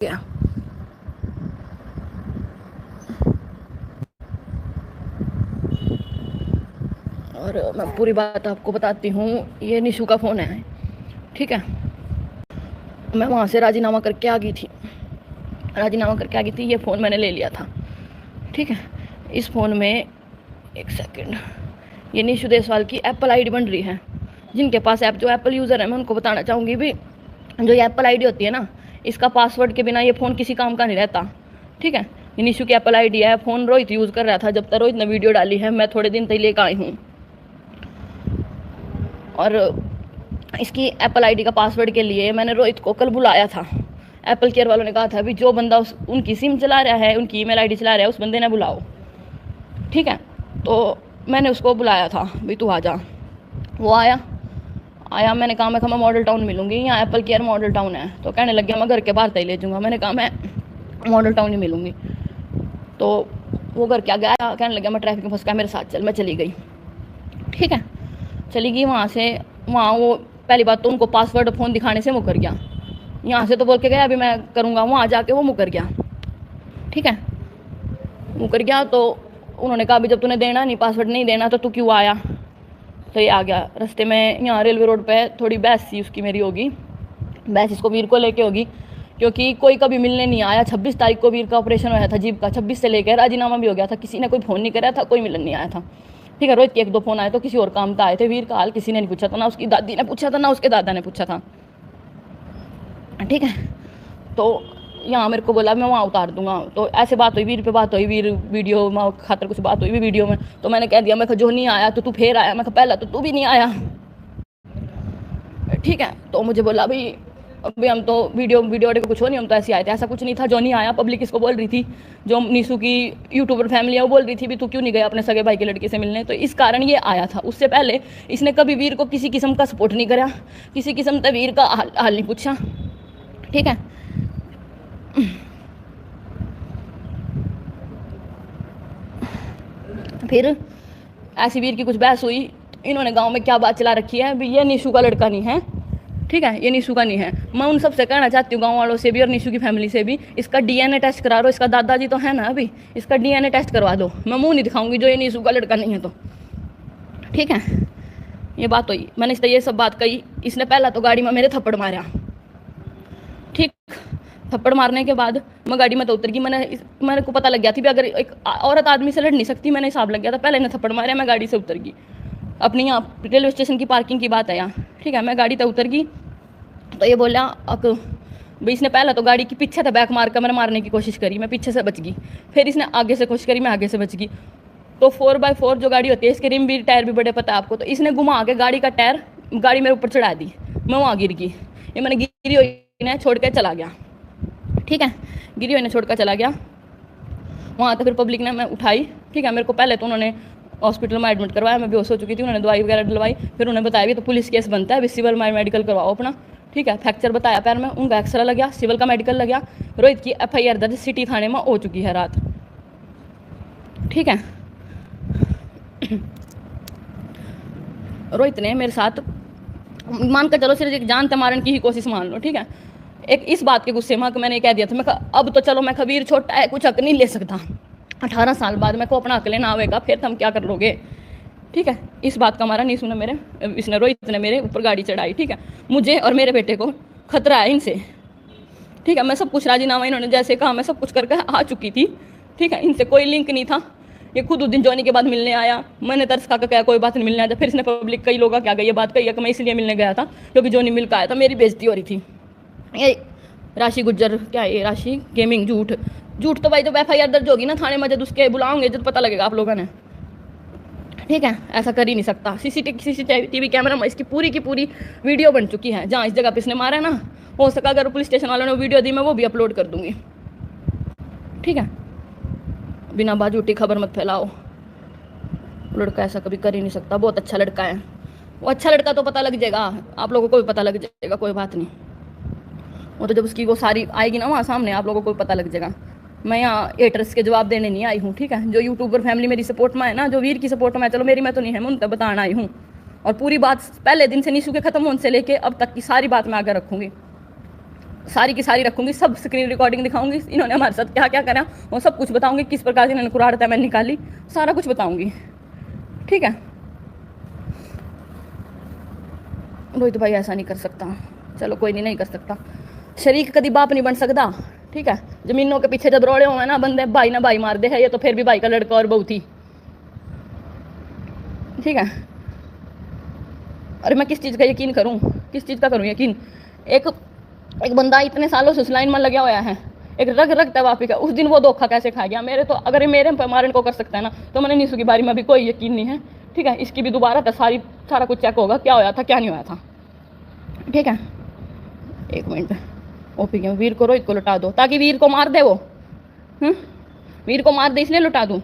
गया। और मैं पूरी बात आपको बताती हूँ। ये निशु का फ़ोन है, ठीक है। मैं वहाँ से राजीनामा करके आ गई थी, ये फ़ोन मैंने ले लिया था, ठीक है। इस फ़ोन में एक सेकंड, ये निशु देसवाल की एप्पल आईडी बन रही है। जिनके पास ऐप, जो एप्पल यूज़र है, मैं उनको बताना चाहूँगी भी, जो ये एप्पल आईडी होती है ना, इसका पासवर्ड के बिना ये फ़ोन किसी काम का नहीं रहता, ठीक है। ये निशु की एप्पल आईडी है। फ़ोन रोहित यूज़ कर रहा था जब तक रोहित ने वीडियो डाली है, मैं थोड़े दिन तक लेकर आई हूँ। और इसकी एप्पल आईडी का पासवर्ड के लिए मैंने रोहित को कल बुलाया था। एप्पल केयर वालों ने कहा था भी जो बंदा उनकी सिम चला रहा है, उनकी ईमेल आईडी चला रहा है, उस बंदे ने बुलाओ, ठीक है। तो मैंने उसको बुलाया था भाई तू आ जा। वो आया। मैंने कहा मैं मॉडल टाउन मिलूंगी, यहाँ एप्पल केयर मॉडल टाउन है। तो कहने लग गया मैं घर के बाहर तक ले जाऊँगा। मैंने कहा मैं मॉडल टाउन ही मिलूंगी। तो वो घर क्या गया, कहने लग गया मैं ट्रैफिक में फंस गया, मेरे साथ चल। मैं चली गई, ठीक है। चली गई वहाँ वो पहली बात तो उनको पासवर्ड फ़ोन दिखाने से मुकर गया। यहाँ से तो बोल के गया अभी मैं करूँगा, वहाँ जाके वो मुकर गया, ठीक है। मुकर गया तो उन्होंने कहा अभी जब तूने देना नहीं, पासवर्ड नहीं देना, तो तू क्यों आया। तो ये आ गया। रास्ते में यहाँ रेलवे रोड पे थोड़ी बहस सी उसकी मेरी होगी। बहस इसको वीर को लेके होगी, क्योंकि कोई कभी मिलने नहीं आया। 26 तारीख को वीर का ऑपरेशन हुआ था जीभ का, 26 से लेकर राजीनामा भी हो गया था। किसी ने कोई फ़ोन नहीं कराया था, कोई मिलन नहीं आया था, ठीक है। रोहित के 1-2 फ़ोन आए तो किसी और काम था आए थे। वीर का हाल किसी ने नहीं पूछा था, ना उसकी दादी ने पूछा था, ना उसके दादा ने पूछा था, ठीक है। तो यहाँ मेरे को बोला मैं वहाँ उतार दूंगा। तो ऐसे बात हुई, वीर पे बात हुई, वीर वीडियो खातर कुछ बात हुई भी वीडियो में। तो मैंने कह दिया, मैं जो नहीं आया तो तू फिर आया। मैं पहला तो तू भी नहीं आया, ठीक है। तो मुझे बोला भाई अभी हम तो वीडियो को कुछ हो नहीं, हम तो ऐसे आए थे। ऐसा कुछ नहीं था, जो नहीं आया पब्लिक इसको बोल रही थी, जो निशु की यूट्यूबर फैमिली है वो बोल रही थी भी तू क्यों नहीं गया अपने सगे भाई के लड़के से मिलने। तो इस कारण ये आया था। उससे पहले इसने कभी वीर को किसी किस्म का सपोर्ट नहीं करा, किसी किस्म का वीर का हाल नहीं पूछा, ठीक है। फिर ऐसी वीर की कुछ बहस हुई। इन्होंने गांव में क्या बात चला रखी है भी, ये निशु का लड़का नहीं है, ठीक है। ये निशु का नहीं है। मैं उन सबसे कहना चाहती हूँ, गांव वालों से भी और निशु की फैमिली से भी, इसका डीएनए टेस्ट करा लो। इसका दादाजी तो है ना अभी, इसका डीएनए टेस्ट करवा दो। मैं मुंह नहीं दिखाऊंगी जो ये निशु का लड़का नहीं है तो, ठीक है। ये बात हुई, मैंने इससे ये सब बात कही। इसने पहला तो गाड़ी में मेरे थप्पड़ मारा, ठीक। थप्पड़ मारने के बाद मैं गाड़ी में तो उतर गई। मेरे को पता लग गया थी भी अगर एक औरत आदमी से लड़ नहीं सकती, मैंने हिसाब लग गया था। पहले ने थप्पड़ मारा, मैं गाड़ी से उतर गई। अपनी यहाँ रेलवे स्टेशन की पार्किंग की बात है यहाँ, ठीक है। मैं गाड़ी से उतर गई तो ये बोला भाई, इसने पहला तो गाड़ी की पीछे से बैक मार कर मैंने मारने की कोशिश करी, मैं पीछे से बच गई। फिर इसने आगे से कोशिश करी, मैं आगे से बच गई। तो 4x4 जो गाड़ी होती है, इसके रिम भी टायर भी बड़े पता है आपको। तो इसने घुमा के गाड़ी का टायर गाड़ी मेरे ऊपर चढ़ा दी, मैं वहाँ गिर गई। ये मैंने गिरी हुई ने छोड़ कर चला गया, ठीक है। गिरी हुई ने छोड़ कर चला गया वहाँ तो फिर पब्लिक ने मैं उठाई, ठीक है। मेरे को पहले तो उन्होंने हॉस्पिटल में एडमिट करवाया, मैं बेहोश हो चुकी थी। उन्होंने दवाई वगैरह डलवाई। फिर उन्होंने बताया भी तो पुलिस केस बनता है, सिविल मेडिकल करवाओ अपना, ठीक है। फ्रैक्चर बताया पैर में, उनका एक्सरे लग गया, सिविल का मेडिकल लग गया। रोहित की FIR दर्ज सिटी थाने में हो चुकी है रात, ठीक है। रोहित ने मेरे साथ मान कर चलो सिर्फ एक जान मारने की ही कोशिश मान लो, ठीक है। एक इस बात के गुस्से में मैंने कह दिया था, मैं अब तो चलो मैं खबीर छोटा है, कुछ हक नहीं ले सकता। 18 साल बाद मेरे को अपना हक लेना आवेगा, फिर हम क्या कर लोगे, ठीक है। इस बात का हमारा नहीं सुना इसने रोहित ने मेरे ऊपर गाड़ी चढ़ाई, ठीक है। मुझे और मेरे बेटे को खतरा है इनसे, ठीक है। मैं सब कुछ राजीनामा इन्होंने जैसे कहा मैं सब कुछ करके आ चुकी थी, ठीक है। इनसे कोई लिंक नहीं था। ये खुद उस दिन जॉनी के बाद मिलने आया, मैंने तरस खा कर कहा कोई बात नहीं मिलने आया। फिर इसने पब्लिक कई लोग क्या गई ये बात कही है कि मैं इसलिए मिलने गया था क्योंकि जॉनी मिल कर आया था, मेरी बेइज्जती हो रही थी। ये राशि गुज्जर क्या है, ये राशि गेमिंग झूठ तो भाई जब FIR दर्ज होगी ना थाने में, जब उसके बुलाओगे जब पता लगेगा आप लोगों ने, ठीक है। ऐसा कर ही नहीं सकता। CCTV कैमरा में इसकी पूरी की पूरी वीडियो बन चुकी है। जहाँ इस जगह पे इसने मारा है ना, हो सका अगर पुलिस स्टेशन वालों ने वीडियो दी मैं वो भी अपलोड कर दूंगी, ठीक है। बिना बाजूटी खबर मत फैलाओ। लड़का ऐसा कभी कर ही नहीं सकता, बहुत अच्छा लड़का है वो। अच्छा लड़का तो पता लग जाएगा आप लोगों को भी, पता लग जाएगा, कोई बात नहीं। वो तो जब उसकी वो सारी आएगी ना वहाँ सामने, आप लोगों को पता लग जाएगा। मैं यहाँ हेटर्स के जवाब देने नहीं आई हूँ, ठीक है। जो यूट्यूबर फैमिली मेरी सपोर्ट में है ना, जो वीर की सपोर्ट में है, चलो मेरी में तो नहीं है, मैं उन तक बताना आई हूँ। और पूरी बात पहले दिन से निशु के खत्म होने से लेके अब तक की सारी बात मैं आगे रखूँगी, सारी की सारी रखूंगी, सब स्क्रीन रिकॉर्डिंग दिखाऊंगी, इन्होंने हमारे साथ क्या क्या करा वो सब कुछ बताऊंगी, किस प्रकार से इन्होंने कुरारता मैं निकाली, सारा कुछ बताऊंगी। ठीक है, रोहित भाई ऐसा नहीं कर सकता, चलो कोई नहीं, नहीं कर सकता। शरीक कभी बाप नहीं बन सकता। ठीक है, जमीनों के पीछे जब रोड़े हुए ना बंदे, भाई ना भाई मार दे है ये तो फिर भी भाई का लड़का और बहू थी। ठीक है, अरे मैं किस चीज़ का यकीन करूं, किस चीज़ का करूं यकीन? एक एक बंदा इतने सालों से उस लाइन में लगा हुआ है, एक रग रग तवाफी का, उस दिन वो धोखा कैसे खा गया? मेरे तो अगर मेरे मारन को कर सकता है ना, तो मैंने नीसू की बारी में भी कोई यकीन नहीं है। ठीक है, इसकी भी दोबारा तो सारा कुछ चेक होगा, क्या होया था क्या नहीं होया था। ठीक है, एक मिनट, ओपी के वीर को रोहित को लुटा दो, ताकि वीर को मार दे वो। वीर को मार दे इसलिए लुटा दूं।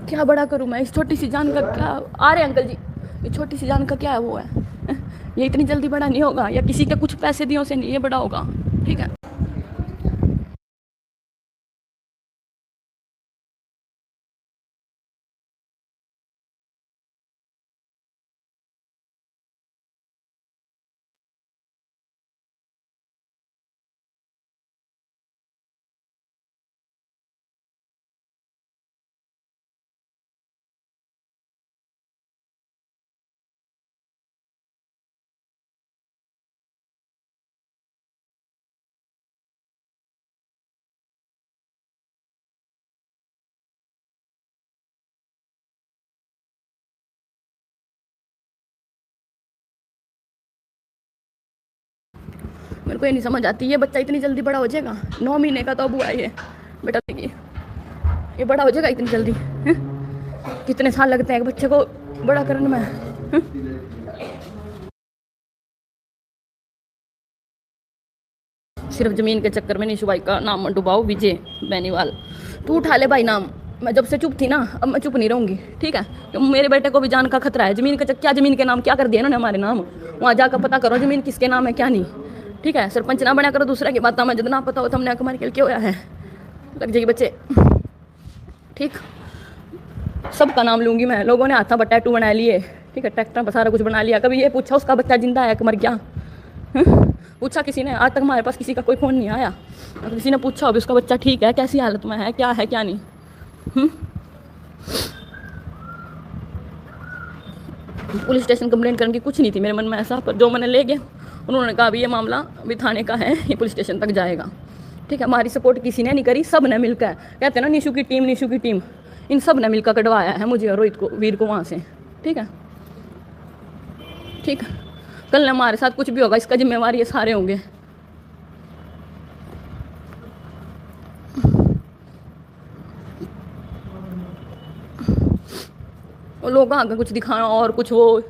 क्या बड़ा करूं मैं इस छोटी सी जान का? क्या आ रहे अंकल जी, ये छोटी सी जान का क्या है वो है? ये इतनी जल्दी बड़ा नहीं होगा, या किसी के कुछ पैसे दियों से नहीं ये बड़ा होगा। ठीक है, मेरे को ये नहीं समझ आती, ये बच्चा इतनी जल्दी बड़ा हो जाएगा? 9 महीने का तो अब हुआ है ये बेटा, देखिए ये बड़ा हो जाएगा इतनी जल्दी? कितने साल लगते हैं एक बच्चे को बड़ा करने में? सिर्फ जमीन के चक्कर में निशु भाई का नाम डुबाओ। विजय बेनीवाल, तू उठा ले भाई नाम। मैं जब से चुप थी ना, अब मैं चुप नहीं रहूंगी। ठीक है, तो मेरे बेटे को भी जान का खतरा है। जमीन का क्या जमीन के नाम क्या कर दिया इन्होंने हमारे नाम? वहाँ जाकर पता करो जमीन किसके नाम है क्या नहीं। ठीक है, सरपंच ना बना करो, दूसरा की बात में जब ना पता हो तो हमने हमारे खेल क्या होया है, लग जाएगी बच्चे। ठीक, सबका नाम लूंगी मैं। लोगों ने हाथा पर टैटू बना लिए, ठीक है, ट्रैक्टर पर सारा कुछ बना लिया। कभी ये पूछा उसका बच्चा जिंदा है कि मर गया? पूछा किसी ने? आज तक हमारे पास किसी का कोई फ़ोन नहीं आया। अगर किसी ने पूछा अभी उसका बच्चा ठीक है, कैसी हालत में है, क्या नहीं। पुलिस स्टेशन कंप्लेंट करने की कुछ नहीं थी मेरे मन में ऐसा, पर जो मैंने ले गया उन्होंने कहा अभी ये मामला अभी थाने का है, ये पुलिस स्टेशन तक जाएगा। ठीक है, हमारी सपोर्ट किसी ने नहीं करी, सब ने मिलकर, कहते हैं ना निशु की टीम, इन सब ने मिलकर कटवाया है मुझे और रोहित को, वीर को वहाँ से। ठीक है, ठीक, कल हमारे साथ कुछ भी होगा इसका जिम्मेवार ये सारे होंगे। लोग आगे कुछ दिखाना और कुछ वो।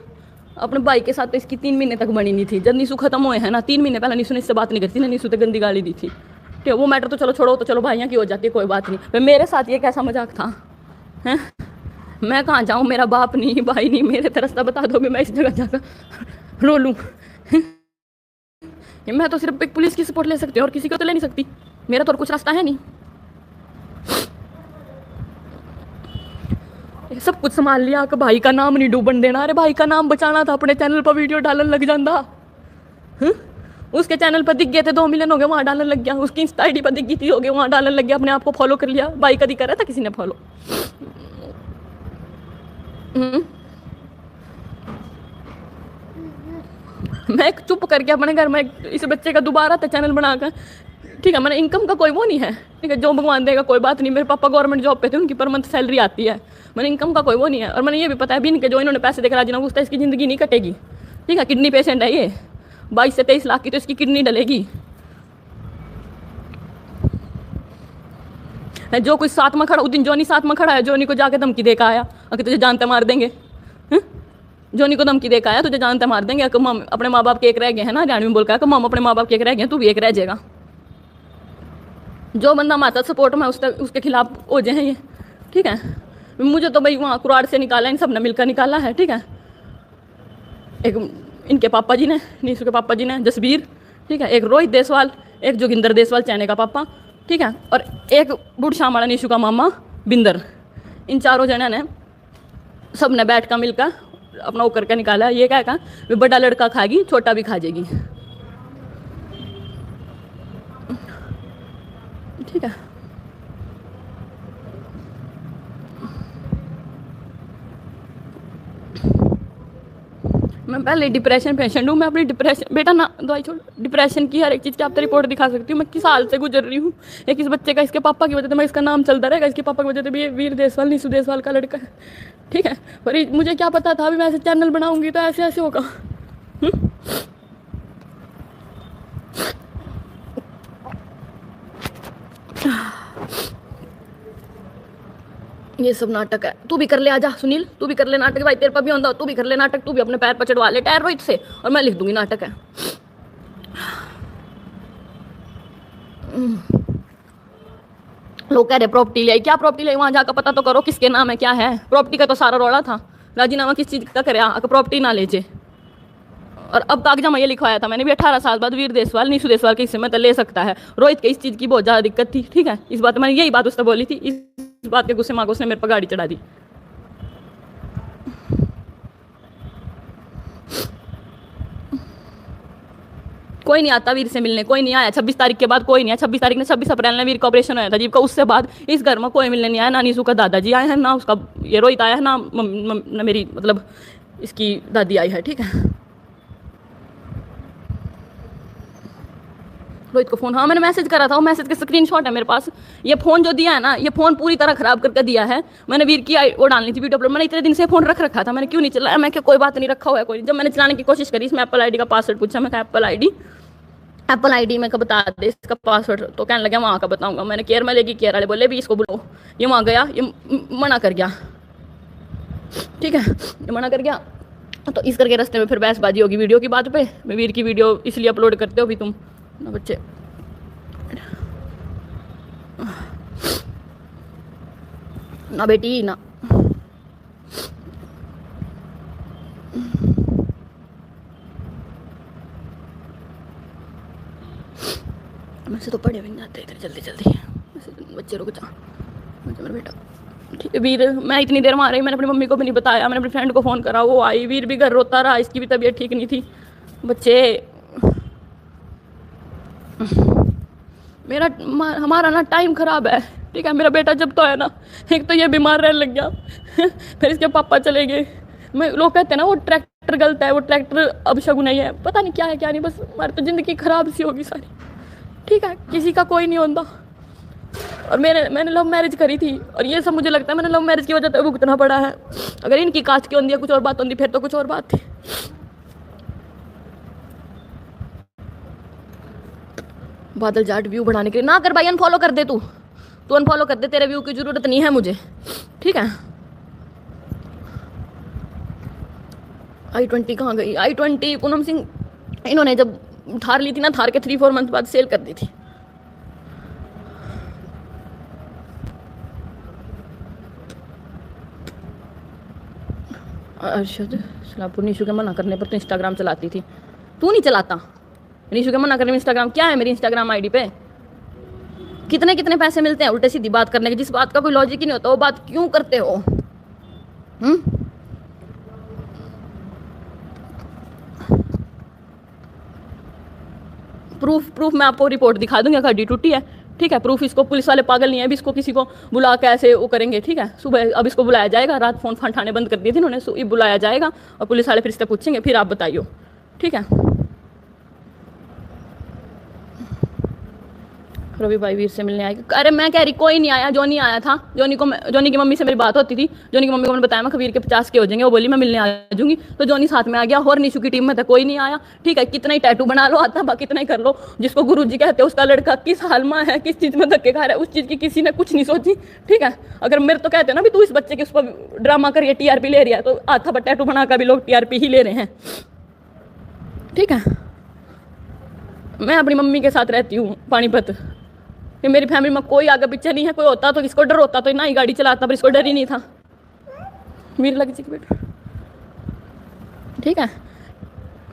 अपने भाई के साथ तो इसकी 3 महीने तक बनी नहीं थी। जब निशु खत्म हुए है ना, 3 महीने पहले निशु ने इससे बात नहीं करती ना, निशु तो गंदी गाली दी थी। ठीक है, वो मैटर तो चलो छोड़ो, तो चलो भाइयाँ की हो जाती है, कोई बात नहीं। पर मेरे साथ ये कैसा मजाक था? हैं, मैं कहाँ जाऊँ, मेरा बाप नहीं, भाई नहीं, मेरे रास्ता बता दो भी मैं इस जगह जाकर रो लूँ। मैं तो सिर्फ एक पुलिस की सपोर्ट ले सकती हूँ और किसी को तो ले नहीं सकती, मेरा तो और कुछ रास्ता है नहीं। सब कुछ संभाल लिया कि भाई का नाम नहीं डूबन देना। अरे भाई का नाम बचाना था, अपने चैनल पर वीडियो डालने लग जाता। उसके चैनल पर दिख गए थे 2 मिलियन हो गए, वहाँ डालने लग गया। उसकी इंस्टा आईडी पर दिख गई थी, हो गया, वहाँ डालने लग गया, अपने आप को फॉलो कर लिया। भाई का दिखा रहा था किसी ने फॉलो? मैं चुप करके अपने घर में इस बच्चे का दोबारा था चैनल बनाकर। ठीक है, मैंने इनकम का कोई वो नहीं है। ठीक है, जो भगवान देगा कोई बात नहीं। मेरे पापा गवर्नमेंट जॉब पे थे, उनकी पर मंथ सैलरी आती है। मैंने इनकम का कोई वो नहीं है। और मैंने ये भी पता है भी इनके जो इन्होंने पैसे देकर राजीनामा उसका इसकी ज़िंदगी नहीं कटेगी। ठीक है, किडनी पेशेंट है ये, 22 से 23 लाख की तो इसकी किडनी डलेगी। है। जो कोई साथ में खड़ा, उस दिन जोनी साथ में खड़ा है, जोनी को जाके धमकी देकर आया कि तुझे जानते मार देंगे। जोनी को धमकी देकर आया, तुझे जानते मार देंगे। अपने माँ बाप के एक रह गए हैं ना, हरियाणवी में बोल कर मम अपने माँ बाप के एक रह गए, तू भी एक रह जाएगा। जो बंदा हमारे सपोर्ट में उसके खिलाफ हो जाए ये, ठीक है। मुझे तो भाई वहाँ कुराड़ से निकाला, इन सब ने मिलकर निकाला है, ठीक है। एक इनके पापा जी ने, नीशू के पापा जी ने, जसबीर, ठीक है, एक रोहित देसवाल, एक जोगिंदर देसवाल चैने का पापा, ठीक है, और एक बुढ़ शाम वाला नीशू का मामा बिंदर। इन चारों जने ने सब ने बैठ कर मिलकर अपना वो करके निकाला। ये क्या कहा, वे बड़ा लड़का खाएगी छोटा भी खा जाएगी, ठीक है। मैं पहले डिप्रेशन पेशेंट हूँ। मैं अपनी डिप्रेशन, बेटा ना दवाई छोड़, डिप्रेशन की हर एक चीज़ की आप तो रिपोर्ट दिखा सकती हूँ। मैं किस हाल से गुजर रही हूँ। एक इस बच्चे का, इसके पापा की वजह से मैं, इसका नाम चलता रहेगा, इसके पापा की वजह से भी ये वीर देसवाल, नीशू देसवाल का लड़का है, ठीक है। पर मुझे क्या पता था अभी मैं ऐसे चैनल बनाऊंगी तो ऐसे ऐसे होगा। ये सब नाटक है। तू भी कर ले, आजा सुनील, तू भी कर ले नाटक भाई, तेरे पर भी होता, तू भी कर ले नाटक, तू भी अपने पैर पर चढ़वा ले टायर रोहित से, और मैं लिख दूंगी नाटक है। लोग कह रहे प्रॉपर्टी ले आई, क्या प्रॉपर्टी ले, वहां जाकर पता तो करो किसके नाम है, क्या है। प्रॉपर्टी का तो सारा रौला था, राजीनामा किस चीज का करे, प्रॉपर्टी ना ले जे। और अब कागजा में ये लिखवाया था मैंने भी 18 साल बाद वीर देसवाल, नीशू देसवाल के हिस्से में तो ले सकता है। रोहित के इस चीज की बहुत ज्यादा दिक्कत थी, ठीक है। इस बात मैंने यही बात उससे बोली थी, इस बात के गुस्से माँ को उसने मेरे पर गाड़ी चढ़ा दी। कोई नहीं आता वीर से मिलने, कोई नहीं आया 26 तारीख के बाद, कोई नहीं आया। 26 तारीख ने 26 अप्रैल ने वीर का ऑपरेशन होया था जीव का, उससे बाद इस घर में कोई मिलने नहीं आया। ना नीशू का दादाजी आए हैं, ना उसका ये रोहित आया है, ना मेरी मतलब इसकी दादी आई है, ठीक है। रोहित को फोन, हाँ मैंने मैसेज करा था, वो मैसेज के स्क्रीनशॉट है मेरे पास। ये फोन जो दिया है ना, ये फोन पूरी तरह खराब करके दिया है। मैंने वीर की वो डालनी थी वीडियो अपलोड, मैंने इतने दिन से फोन रख रखा था, मैंने क्यों नहीं चलाया। मैं क्या कोई बात नहीं, रखा हुआ है कोई। जब मैंने चलाने की कोशिश करी, इसमें एप्पल आईडी का पासवर्ड पूछा, मैं एप्पल आईडी में कब बता दे इसका पासवर्ड, तो कहने लगा वहाँ का बताऊंगा। मैंने केयर में लेगी, केयर वाले बोले भी इसको बुलाओ, ये वहाँ गया, ये मना कर गया, ठीक है, ये मना कर गया। तो इस करके रास्ते में फिर बहसबाजी होगी वीडियो की बात पे। मैं वीर की वीडियो इसलिए अपलोड करते हो भी तुम ना बच्चे, ना बेटी ना। वैसे तो पढ़े भी नहीं जाते इधर जल्दी जल्दी, बच्चे रुक जा, मेरा बेटा, ठीक है। वीर मैं इतनी देर में आ रही, मैंने अपनी मम्मी को भी नहीं बताया, मैंने अपनी फ्रेंड को फ़ोन करा, वो आई। वीर भी घर रोता रहा, इसकी भी तबीयत ठीक नहीं थी। बच्चे मेरा हमारा ना टाइम ख़राब है, ठीक है। मेरा बेटा जब तो है ना, एक तो ये बीमार रहने लग गया फिर इसके पापा चले गए। मैं लोग कहते हैं ना वो ट्रैक्टर गलत है, वो ट्रैक्टर अब शगुन नहीं है, पता नहीं क्या है क्या नहीं, बस हमारी तो ज़िंदगी ख़राब सी होगी सारी, ठीक है। किसी का कोई नहीं होता। और मैंने लव मैरिज करी थी, और ये सब मुझे लगता है मैंने लव मैरिज की वजह से भुगतना पड़ा है। अगर इनकी कास्ट की होती है कुछ और बात होती, फिर तो कुछ और बात थी। बादल जाट व्यू बढ़ाने के लिए ना कर भाई, अनफॉलो कर दे, तू अनफॉलो कर दे, तेरे व्यू की जरूरत नहीं है मुझे, ठीक है। i20 कहाँ गई? i20 पूनम सिंह, इन्होंने जब थार ली थी ना, थार के 3-4 मंथ बाद सेल कर दी थी। अरशद सलापुर, नीशू के मना करने पर तो इंस्टाग्राम चलाती थी, तू नहीं चलाता। नीशू के मना करने में इंस्टाग्राम क्या है? मेरी इंस्टाग्राम आईडी पे कितने कितने पैसे मिलते हैं उल्टे सीधी बात करने के, जिस बात का कोई लॉजिक ही नहीं होता वो बात क्यों करते हो? प्रूफ मैं आपको रिपोर्ट दिखा दूंगी, हड्डी टूटी है, ठीक है। प्रूफ इसको, पुलिस वाले पागल नहीं है, अभी इसको किसी को बुला के ऐसे वो करेंगे, ठीक है। सुबह अब इसको बुलाया जाएगा, रात फोन ठाने बंद कर दिए थे इन्होंने, ये बुलाया जाएगा और पुलिस वाले फिर इससे पूछेंगे, फिर आप बताइए, ठीक है। रवि भाई वीर से मिलने आएगी। अरे मैं कह रही कोई नहीं आया, जोनी आया था। जोनी की मम्मी से मेरी बात होती थी। जोनी की मम्मी को मैंने बताया मैं कबीर के 50 के हो जाएंगे, वो बोली मैं मिलने आ जाऊंगी। तो जोनी साथ में आ गया और निशु की टीम में था कोई नहीं आया। ठीक है, कितना ही टैटू बना लो आता बा, कितना ही कर लो। जिसको गुरुजी कहते हैं उसका लड़का किस हाल में है, किस चीज में धक्के खा रहा है, उस चीज की किसी ने कुछ नहीं सोची। ठीक है, अगर मेरे तो कहते हैं ना भी तू इस बच्चे के उस पर ड्रामा करिए टीआरपी ले रही है, तो आता पर टैटू बना कर भी लोग टीआरपी ही ले रहे हैं। ठीक है, मैं अपनी मम्मी के साथ रहती हूँ पानीपत। कि मेरी फैमिली में कोई आगे पीछे नहीं है। कोई होता तो किसको डर होता तो ना ही गाड़ी चलाता, पर इसको डर ही नहीं था। मेरी लग जी बेटा। ठीक है,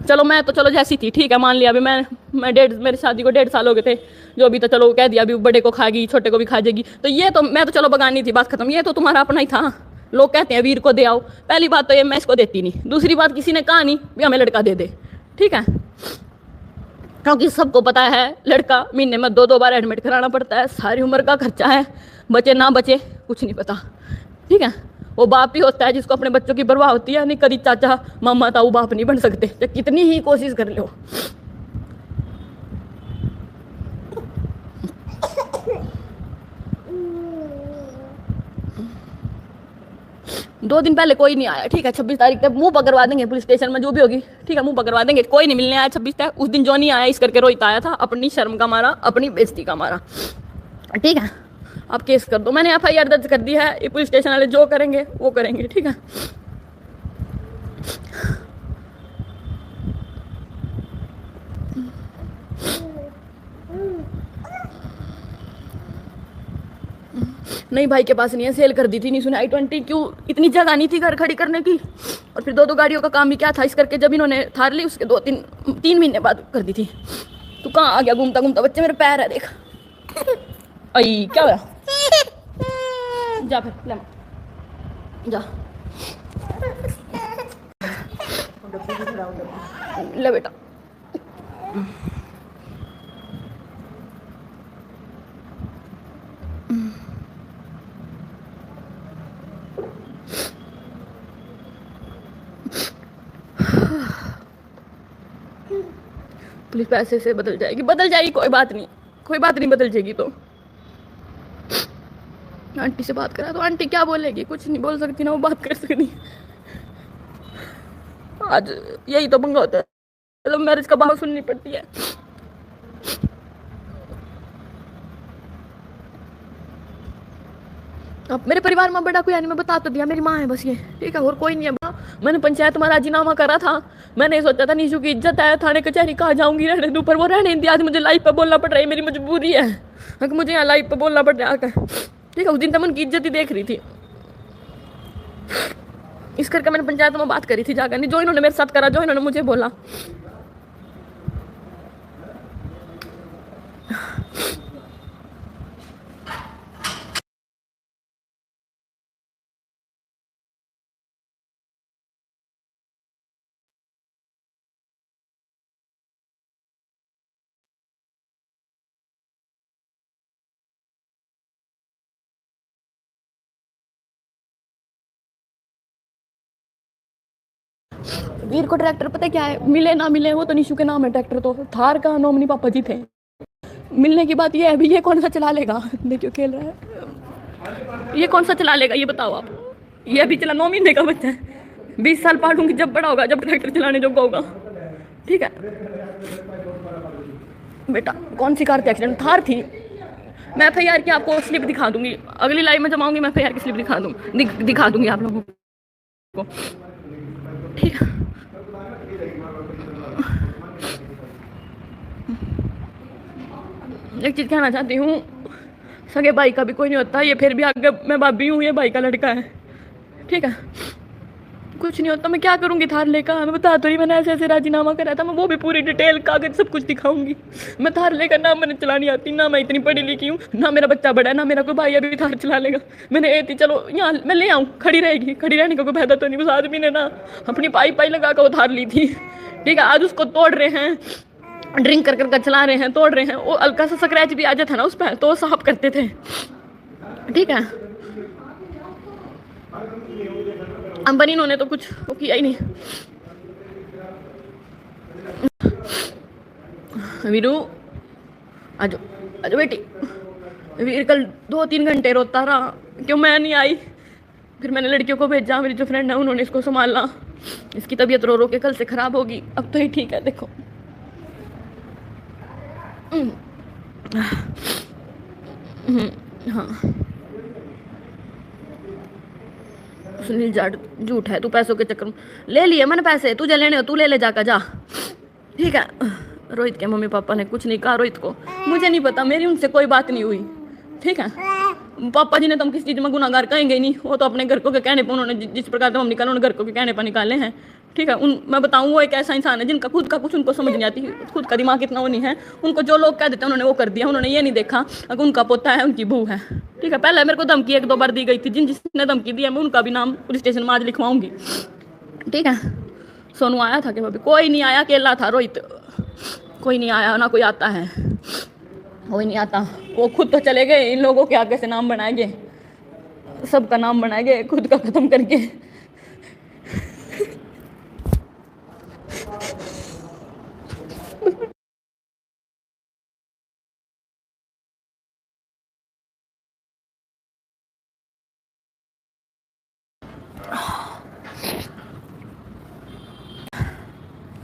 चलो मैं तो चलो जैसी थी ठीक है, मान लिया अभी मैं मेरी शादी को 1.5 साल हो गए थे। जो भी तो चलो कह दिया अभी बड़े को खाएगी छोटे को भी खा जाएगी। तो ये तो मैं तो चलो बगानी थी, बात खत्म। ये तो तुम्हारा अपना ही था। लोग कहते हैं वीर को दे आओ। पहली बात तो ये मैं इसको देती नहीं। दूसरी बात किसी ने कहा नहीं भी हमें लड़का दे दे। ठीक है, क्योंकि सबको पता है लड़का महीने में 2-2 बार एडमिट कराना पड़ता है, सारी उम्र का खर्चा है, बचे ना बचे कुछ नहीं पता। ठीक है, वो बाप ही होता है जिसको अपने बच्चों की परवाह होती है। नहीं कभी चाचा मामा ताऊ बाप नहीं बन सकते, तो कितनी ही कोशिश कर लो। दो दिन पहले कोई नहीं आया। ठीक है, 26 तारीख तक मुंह पकड़वा देंगे पुलिस स्टेशन में जो भी होगी। ठीक है, मुंह पकड़वा देंगे। कोई नहीं मिलने आया 26 तक। उस दिन जो नहीं आया इस करके रोहित आया था, अपनी शर्म का मारा, अपनी बेइज्जती का मारा। ठीक है, आप केस कर दो। मैंने FIR दर्ज कर दी है। ये पुलिस स्टेशन वाले जो करेंगे वो करेंगे। ठीक है, नहीं भाई के पास नहीं है, सेल कर दी थी। नहीं सुना i20 क्यों, इतनी जगह नहीं थी घर खड़ी करने की। और फिर 2-2 गाड़ियों का काम भी क्या था, इस करके जब इन्होंने थार ली उसके 2-3 महीने बाद कर दी थी। तू कहाँ आ गया घूमता घूमता बच्चे, मेरे पैर है देख। आई क्या हुआ, जा फिर ले जा ले बेटा। पुलिस पैसे से बदल जाएगी, बदल जाएगी, कोई बात नहीं, कोई बात नहीं, बदल जाएगी। तो आंटी से बात करा तो आंटी क्या बोलेगी, कुछ नहीं बोल सकती ना, वो बात कर सकती। आज यही तो पंगा होता है, लव मैरिज का बात सुननी पड़ती है। अब मेरे परिवार में बड़ा कोई नहीं, मैं बता तो दिया, मेरी माँ है बस ये। ठीक है, और कोई नहीं है। मैंने पंचायत में राजीनामा करा था। मैंने सोचा था निशु की इज्जत है, थाने कचहरी कहाँ जाऊंगी रहने दूँ, पर वो रहने नहीं दिया। आज मुझे लाइव पे बोलना पड़ रहा है, मेरी मजबूरी है कि मुझे यहाँ लाइव पे बोलना पड़ रहा है। ठीक है, उस दिन तक उनकी इज्जत ही देख रही थी, इस करके मैंने पंचायत में बात करी थी जाकर। नहीं जो इन्होंने मेरे साथ करा, जो इन्होंने मुझे बोला। वीर को ट्रैक्टर पता क्या है, मिले ना मिले वो तो निशु के नाम है ट्रैक्टर, तो थार का नॉमिनी पापा जी थे। मिलने की बात ये है अभी, ये कौन सा चला लेगा, देखियो खेल रहा है, ये कौन सा चला लेगा ये बताओ आप। ये अभी चला 9 महीने का बच्चा है, 20 साल पालूंगी जब बड़ा होगा, जब ट्रैक्टर चलाने जोगा होगा। ठीक है बेटा, कौन सी कार थी, एक्सीडेंट थार थी। मैं FIR की आपको स्लिप दिखा दूंगी, अगली लाइव में जब आऊंगी मैं FIR की स्लिप दिखा दूंगी आप लोगों को। ठीक है, एक चीज कहना चाहती हूँ, सगे भाई का भी कोई नहीं होता, ये फिर भी आगे मैं भाभी हूँ, ये भाई का लड़का है। ठीक है, कुछ नहीं होता, मैं क्या करूँगी थार लेकर, मैं बता तो रही, मैंने ऐसे ऐसे राजीनामा करा था, मैं वो भी पूरी डिटेल कागज सब कुछ दिखाऊंगी। मैं थार लेकर ना मैंने चलानी आती, ना मैं इतनी पढ़ी लिखी हूँ, ना मेरा बच्चा बड़ा है, ना मेरा कोई भाई अभी थार चला लेगा। मैंने थी चलो यहाँ मैं ले आऊँ, खड़ी रहेगी, खड़ी रहने का कोई फायदा तो नहीं। उस आदमी ने ना अपनी पाई लगा कर वो थार ली थी। ठीक है, आज उसको तोड़ रहे हैं, ड्रिंक कर कर चला रहे हैं, तोड़ रहे हैं। वो हल्का सा स्क्रैच भी आ जाता है ना उस पर, तो साफ करते थे। ठीक है, अंबर इन्होंने तो कुछ वो किया ही नहीं। वीरू आ जाओ, अच्छा बेटी, वीर कल 2-3 घंटे रोता रहा क्यों मैं नहीं आई। फिर मैंने लड़कियों को भेजा, मेरी जो फ्रेंड है उन्होंने इसको संभाला। इसकी तबीयत रो रो के कल से खराब होगी, अब तो ही ठीक है। देखो हाँ सुनील जाट झूठ है, तू पैसों के चक्कर में ले लिए मैंने पैसे, तुझे लेने हो तू ले ले जाकर जा, ठीक है। रोहित के मम्मी पापा ने कुछ नहीं कहा रोहित को, मुझे नहीं पता, मेरी उनसे कोई बात नहीं हुई, ठीक है। पापा जी ने तो हम किसी चीज़ में गुनाहगार कहेंगे ही नहीं, वो तो अपने घर को के कहने पर उन्होंने जिस प्रकार से हम निकाले उन्होंने घर को के कहने पर निकाले हैं, ठीक है। मैं बताऊँ वो एक ऐसा इंसान है जिनका खुद का कुछ उनको समझ नहीं आती, खुद का दिमाग इतना वो नहीं है, उनको जो लोग कह देते हैं उन्होंने वो कर दिया। उन्होंने ये नहीं देखा अगर उनका पोता है उनकी बहू है, ठीक है। पहले मेरे को धमकी 1-2 बार दी गई थी, जिसने धमकी दी है मैं उनका भी नाम पुलिस स्टेशन में आज लिखवाऊंगी, ठीक है। सोनू आया था कि भाभी, कोई नहीं आया, अकेला था रोहित, कोई नहीं आया, ना कोई आता है, कोई नहीं आता। वो खुद तो चले गए, इन लोगों के आगे से नाम बनाएंगे, सबका नाम बनाएंगे, खुद का खत्म करके।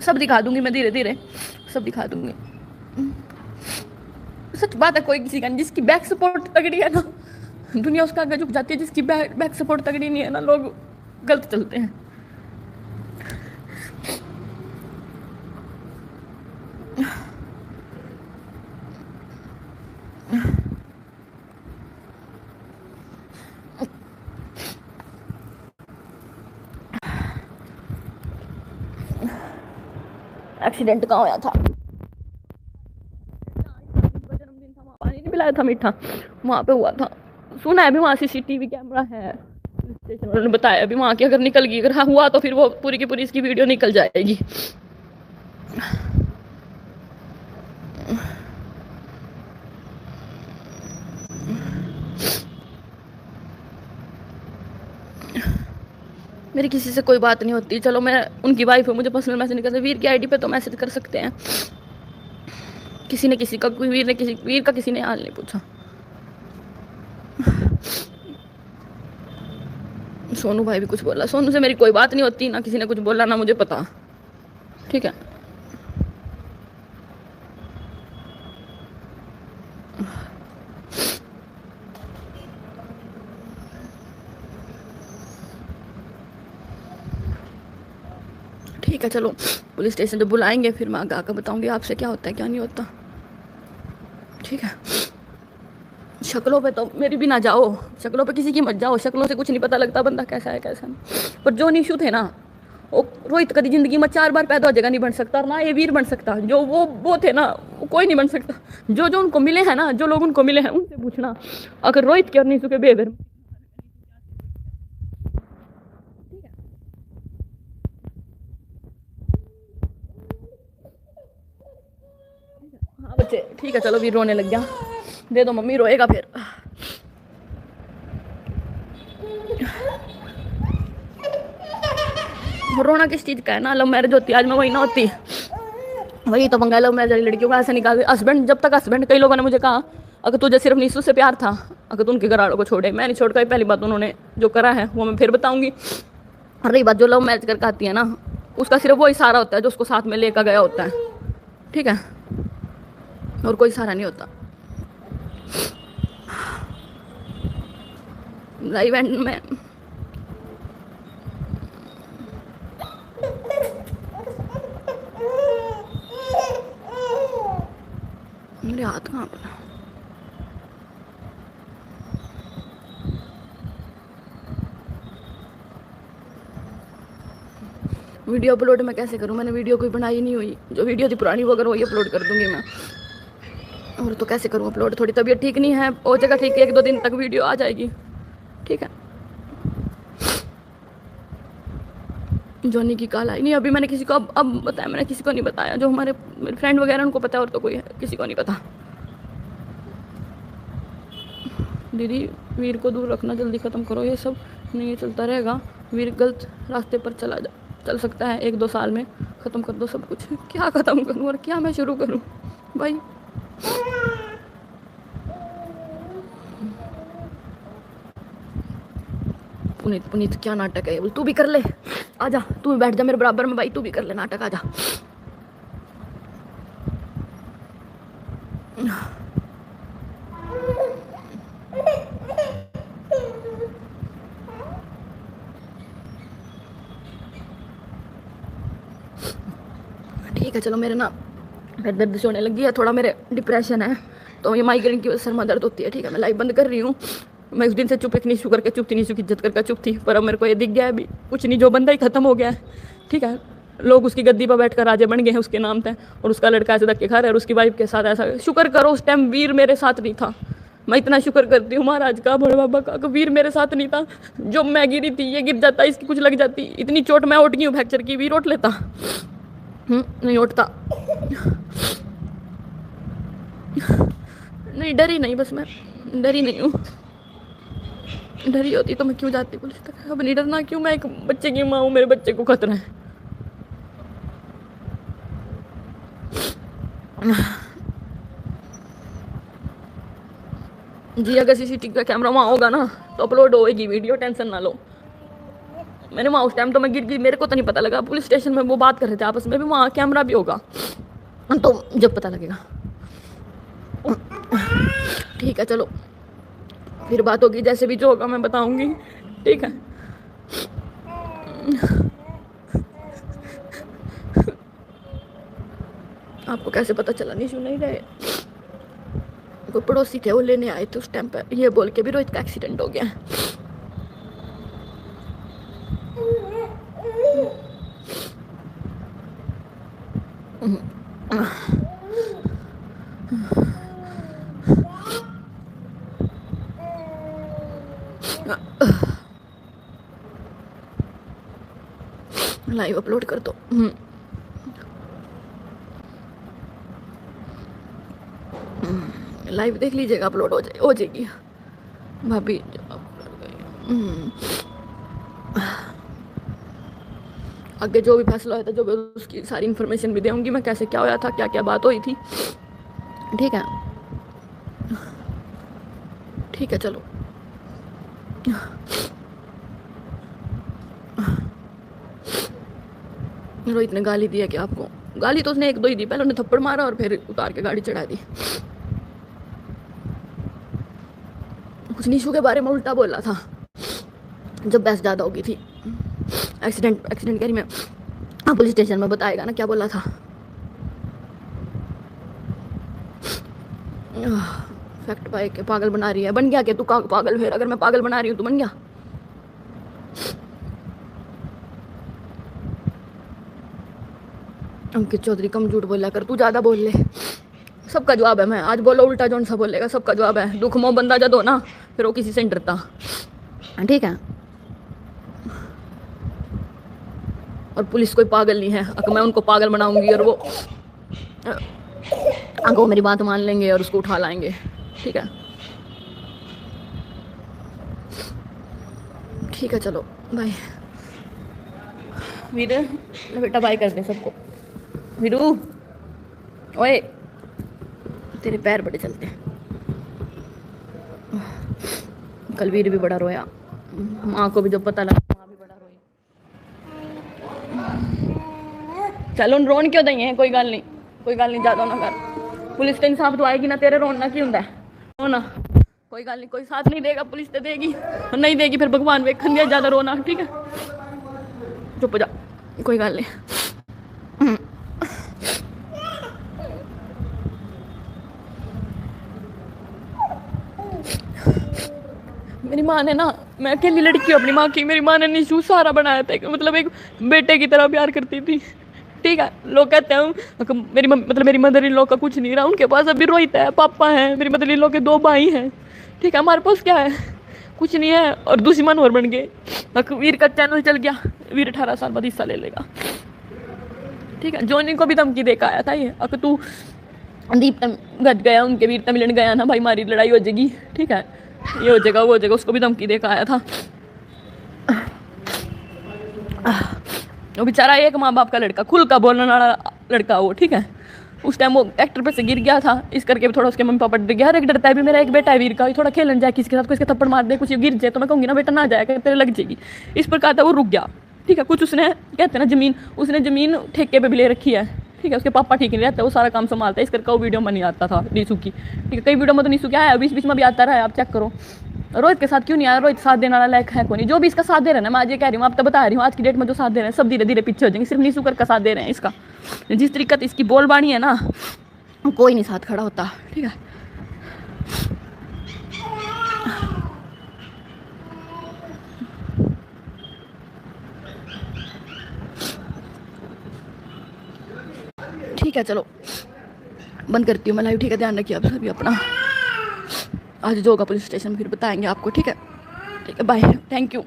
सब दिखा दूंगी मैं, धीरे धीरे सब दिखा दूंगी। सच बात है, कोई किसी का, जिसकी बैक सपोर्ट तगड़ी है ना दुनिया उसका आगे झुक जाती है, जिसकी बैक सपोर्ट तगड़ी नहीं है ना लोग गलत चलते हैं। एक्सीडेंट कहाँ होया था, जन्मदिन था, वहाँ पानी नहीं पिलाया था मीठा, वहाँ पे हुआ था। सुना है अभी वहाँ CCTV कैमरा है, स्टेशन वालों ने बताया अभी वहाँ की अगर निकल गई, अगर हाँ हुआ तो फिर वो पूरी की पूरी इसकी वीडियो निकल जाएगी। मेरी किसी से कोई बात नहीं होती, चलो मैं उनकी वाइफ हूँ, मुझे पर्सनल मैसेज नहीं करते, वीर की आईडी पे तो मैसेज कर सकते हैं। किसी ने किसी का, वीर का किसी ने हाल नहीं पूछा। सोनू भाई भी कुछ बोला, सोनू से मेरी कोई बात नहीं होती, ना किसी ने कुछ बोला ना मुझे पता, ठीक है। ठीक है चलो, पुलिस स्टेशन जब बुलाएंगे फिर मैं आगे आकर बताऊंगी आपसे क्या होता है क्या नहीं होता, ठीक है। शक्लों पे तो मेरी भी ना जाओ, शक्लों पे किसी की मत जाओ, शक्लों से कुछ नहीं पता लगता बंदा कैसा है कैसा नहीं। पर जो निशु थे ना, वो रोहित कभी जिंदगी में 4 बार पैदा हो जाएगा नहीं बन सकता, और ना ये वीर बन सकता। जो वो थे ना, वो कोई नहीं बन सकता। जो उनको मिले हैं ना, जो लोग उनको मिले हैं उनसे पूछना अगर रोहित के और निशु के बेहतर। हाँ बच्चे ठीक है, चलो वीर रोने लग गया, दे दो मम्मी, रोएगा फिर। रोना किस चीज़ का है ना, लव मैरिज होती आज मैं वही ना होती, वही तो पंगा लव मैरिज वाली लड़कियों को ऐसे निकाल। हस्बैंड जब तक हस्बैंड, कई लोगों ने मुझे कहा अगर तुझे सिर्फ निशु से प्यार था, अगर तू उनके घर वालों को छोड़े, मैं नहीं छोड़ कर। पहली बात उन्होंने जो करा है वो मैं फिर बताऊंगी। और रही बात जो लव मैरिज करके आती है ना, उसका सिर्फ वो इशारा होता है जो उसको साथ में लेकर गया होता है, ठीक है, और कोई सहारा नहीं होता। लाइव एंड में मेरे हाथ कहाँ पर, वीडियो अपलोड मैं कैसे करूँ, मैंने वीडियो कोई बनाई नहीं हुई, जो वीडियो थी पुरानी वो अगर वही अपलोड कर दूंगी मैं, और तो कैसे करूँ अपलोड। थोड़ी तबीयत ठीक नहीं है, हो जाएगा ठीक है, 1-2 दिन तक वीडियो आ जाएगी, ठीक है। जॉनी की कॉल आई नहीं अभी, मैंने किसी को अब बताया, मैंने किसी को नहीं बताया, जो हमारे मेरे फ्रेंड वगैरह उनको पता है, और तो कोई है किसी को नहीं पता। दीदी वीर को दूर रखना, जल्दी ख़त्म करो ये सब, नहीं चलता रहेगा, वीर गलत रास्ते पर चल सकता है, 1-2 साल में ख़त्म कर दो सब कुछ। क्या ख़त्म करूँ और क्या मैं शुरू करूँ भाई। पुनीत पुनीत क्या नाटक है, बोल तू भी कर ले, आजा तू भी बैठ जा मेरे बराबर में भाई, तू भी कर ले नाटक, आजा। ठीक है चलो, मेरे ना फिर दर्द से होने लगी है थोड़ा, मेरे डिप्रेशन है तो ये माइग्रेन की वजह से सर में दर्द होती है। ठीक है, मैं लाइव बंद कर रही हूँ। मैं उस दिन से चुप, एक नहीं करके चुप थी, नहीं इज्जत करके चुप थी, पर अब मेरे को ये दिख गया है अभी कुछ नहीं, जो बंदा ही खत्म हो गया है। ठीक है, लोग उसकी गद्दी पर बैठकर राजे बन गए हैं उसके नाम पे, और उसका लड़का ऐसे धक्के खा रहा है और उसकी वाइफ के साथ ऐसा। शुक्र करो उस टाइम वीर मेरे साथ नहीं था, मैं इतना शुक्र करती हूँ महाराज का, भोले बाबा का, वीर मेरे साथ नहीं था। जो मैं गिरी थी, ये गिर जाता, इसकी कुछ लग जाती, इतनी चोट मैं उठ गई हूँ फ्रैक्चर की, वीर उठ लेता नहीं उठता। नहीं डरी नहीं, बस मैं डरी नहीं हूँ, डरी होती तो मैं क्यों जाती पुलिस तक। अब नहीं डरना क्यों, मैं एक बच्चे की माँ हूँ, मेरे बच्चे को खतरा है। जी अगर सीसीटीवी का कैमरा वहाँ होगा ना तो अपलोड होएगी वीडियो, टेंशन ना लो। मैंने वहाँ उस टाइम तो मैं गिर गई, मेरे को तो नहीं पता लगा, पुलिस स्टेशन में वो बात कर रहे थे आपस में भी, वहाँ कैमरा भी होगा तो जब पता लगेगा। ठीक है चलो, फिर बात होगी, जैसे भी जो होगा मैं बताऊंगी। ठीक है, आपको कैसे पता चला? नहीं सुन नहीं रहे, कोई पड़ोसी थे वो लेने आए थे उस टाइम पे, ये बोल के भी रोहित का एक्सीडेंट हो गया। लाइव अपलोड कर दो। लाइव देख लीजिएगा, अपलोड हो जाएगी भाभी। आगे जो भी फैसला होता है, जो भी उसकी सारी इन्फॉर्मेशन भी दूंगी मैं, कैसे क्या होया था, क्या क्या बात हुई थी। ठीक है, ठीक है चलो। रोहित ने गाली दिया कि आपको? गाली तो उसने एक दो ही दी, पहले उन्हें थप्पड़ मारा और फिर उतार के गाड़ी चढ़ा दी। कुछ निशु के बारे में उल्टा बोला था जब बहस ज़्यादा हो गई थी। एक्सीडेंट कह रही मैं, हाँ पुलिस स्टेशन में बताएगा ना क्या बोला था। फैक्ट भाई के पागल बना रही है, बन गया कि तू पागल? फिर अगर मैं पागल बना रही हूँ तो बन गया। अंकित चौधरी कम झूठ बोला कर, तू ज़्यादा बोल ले, सबका जवाब है। मैं आज बोलो उल्टा जौन सा बोलेगा, सबका जवाब है। दुख मोह बंदा जब हो ना, फिर वो किसी से नहीं डरता। ठीक है, और पुलिस कोई पागल नहीं है, अगर मैं उनको पागल बनाऊंगी और वो आगे मेरी बात मान लेंगे और उसको उठा लाएंगे। ठीक है, ठीक है चलो बाय। वीर बेटा बाय कर दे सबको। वीरू ओए, तेरे पैर बड़े चलते हैं। कल वीर भी बड़ा रोया, माँ को भी जब पता लगा माँ भी बड़ा रोई। चलो रोन क्यों दई है, कोई गल नहीं, कोई गल नहीं, ज्यादा ना कर। पुलिस तो इंसाफ तो आएगी ना, तेरे रोना की होंगे रोना, कोई गल नहीं, कोई साथ नहीं देगा, पुलिस तो देगी, नहीं देगी फिर भगवान वेखन दिया, ज्यादा रोना। ठीक है, चुप जा, कोई गल नहीं। मेरी माँ ने ना, मैं अकेली लड़की हूँ अपनी माँ की, मेरी माँ ने निशु सहारा बनाया था, मतलब एक बेटे की तरह प्यार करती थी। ठीक है, लोग कहते हैं मेरी मदर इन लॉ का कुछ नहीं रहा, उनके पास अभी रोहित है, पापा है, मेरी मदर इन लॉ के 2 भाई हैं। ठीक है, हमारे पास क्या है? कुछ नहीं है, और दुश्मन और बन गए। वीर का चैनल चल गया, वीर 18 साल बाद हिस्सा ले लेगा। ठीक है, जोनी को भी धमकी दे के आया था ये, अगर तू दीप गद गया उनके वीर मिलन गया ना भाई, हमारी लड़ाई हो जाएगी। ठीक है, ये हो जाएगा वो हो जाएगा, उसको भी धमकी दे के आया था। वो बेचारा एक माँ बाप का लड़का, खुल का बोलने वाला लड़का वो। ठीक है, उस टाइम वो एक्टर पे से गिर गया था, इस करके भी थोड़ा उसके मम्मी पापा डर गया। हर एक डरता है भी, मेरा एक बेटा है वीर का, थोड़ा खेलन जाए किसी के साथ, किसके थप्पड़ मार दे, कुछ गिर जाए तो मैं कहूँगी ना बेटा ना जाएगा, तेरे लग जाएगी। इस प्रकार था वो रुक गया। ठीक है, कुछ उसने कहते हैं ना जमीन, उसने जमीन ठेके पे भी ले रखी है। ठीक है, उसके पापा ठीक नहीं रहता, वो सारा काम संभालता है, इस करके वो वीडियो में नहीं आता था नीसू की। ठीक है, कई वीडियो में तो नीसू क्या है, बीच बीच में भी आता रहा है, आप चेक करो। रोहित के साथ क्यों नहीं आया, रोहित साथ देने वाला लायक है कोई नहीं, जो भी इसका साथ दे रहे हैं ना, मैं आज ये कह रही हूँ, आप तो बता रही हूँ, आज की डेट में जो साथ दे रहे हैं सब धीरे धीरे पीछे हो जाएंगे, सिर्फ नीसू का साथ दे रहे हैं इसका। जिस तरीके से इसकी बोलबाणी है ना, कोई नहीं साथ खड़ा होता। ठीक है, ठीक है, चलो बंद करती हूँ मैं लाइव। ठीक है, ध्यान रखिए आप सभी अपना। आज जोगा पुलिस स्टेशन फिर बताएंगे आपको। ठीक है, ठीक है, बाय, थैंक यू।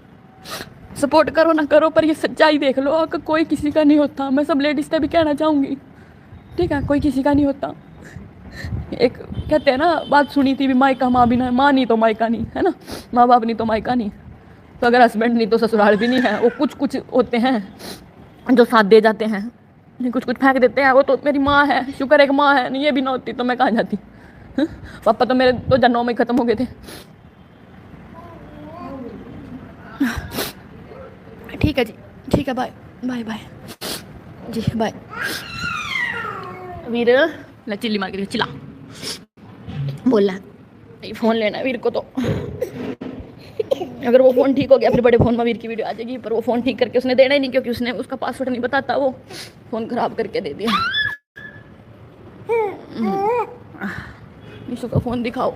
सपोर्ट करो ना करो, पर ये सच्चाई देख लो, आपका कोई किसी का नहीं होता। मैं सब लेडीज से भी कहना चाहूँगी, ठीक है, कोई किसी का नहीं होता। एक कहते हैं ना, बात सुनी थी भी, मायका माँ भी ना, माँ नहीं तो मायका नहीं, है ना, माँ बाप नहीं तो मायका नहीं। तो अगर हस्बैंड नहीं तो ससुराल भी नहीं है। वो कुछ कुछ होते हैं जो साथ दे जाते हैं, कुछ कुछ फेंक देते हैं। वो तो मेरी माँ है, शुक्र एक माँ है, नहीं ये भी ना होती तो मैं कहाँ जाती। पापा तो मेरे तो जन्मों में ख़त्म हो गए थे। ठीक है जी, ठीक है, बाय बाय बाय जी, बाय। वीर ला चिल्ली मार के चिल्ला बोलना है, फ़ोन लेना है वीर को। तो अगर वो फ़ोन ठीक हो गया फिर बड़े फ़ोन में वीर की वीडियो आ जाएगी, पर वो फ़ोन ठीक करके उसने देना ही नहीं, क्योंकि उसने उसका पासवर्ड नहीं बताता, वो फ़ोन ख़राब करके दे दिया। नीशू का फ़ोन दिखाओ।